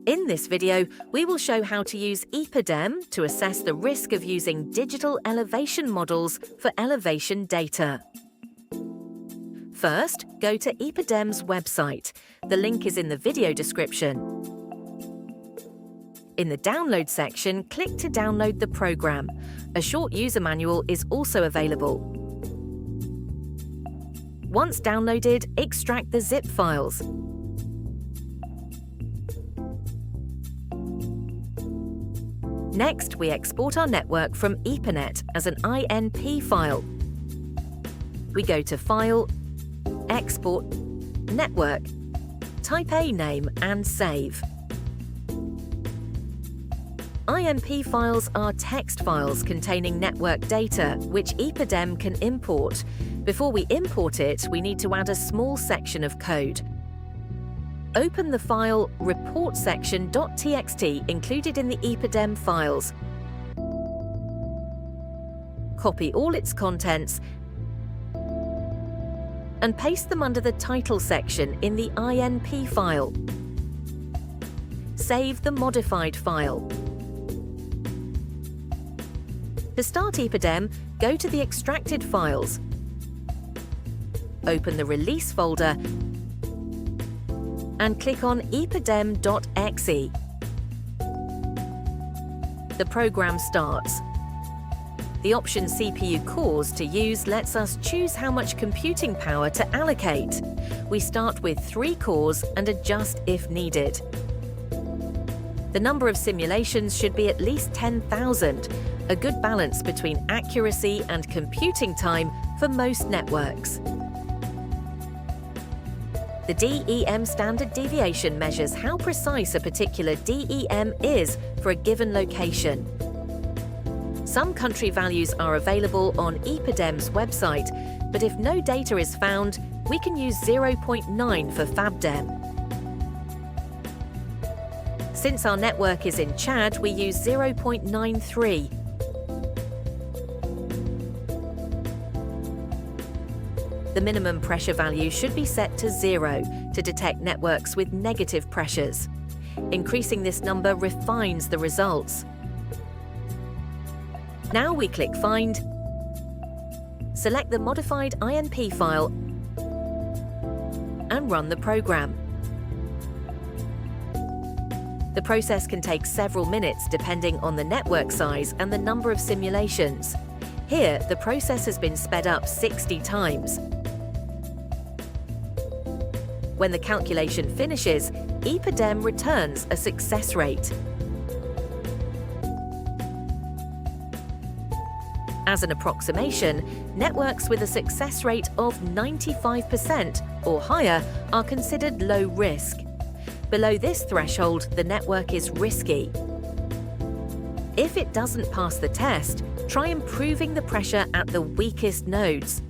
In this video, we will show how to use EPADEM to assess the risk of using digital elevation models for elevation data. First, go to EPADEM's website. The link is in the video description. In the Download section, click to download the program. A short user manual is also available. Once downloaded, extract the zip files. Next, we export our network from EPANET as an INP file. We go to File, Export, Network, type a name and save. INP files are text files containing network data, which EPADEM can import. Before we import it, we need to add a small section of code. Open the file reportsection.txt included in the EPADEM files. Copy all its contents and paste them under the title section in the INP file. Save the modified file. To start EPADEM, go to the extracted files. Open the Release folder and click on epadem.exe. The program starts. The option CPU cores to use lets us choose how much computing power to allocate. We start with 3 cores and adjust if needed. The number of simulations should be at least 10,000, a good balance between accuracy and computing time for most networks. The DEM standard deviation measures how precise a particular DEM is for a given location. Some country values are available on EPADEM's website, but if no data is found, we can use 0.9 for FABDEM. Since our network is in Chad, we use 0.93. The minimum pressure value should be set to 0 to detect networks with negative pressures. Increasing this number refines the results. Now we click Find, select the modified INP file, and run the program. The process can take several minutes depending on the network size and the number of simulations. Here, the process has been sped up 60 times. When the calculation finishes, EPADEM returns a success rate. As an approximation, networks with a success rate of 95% or higher are considered low risk. Below this threshold, the network is risky. If it doesn't pass the test, try improving the pressure at the weakest nodes.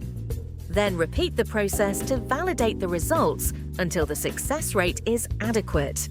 Then repeat the process to validate the results until the success rate is adequate.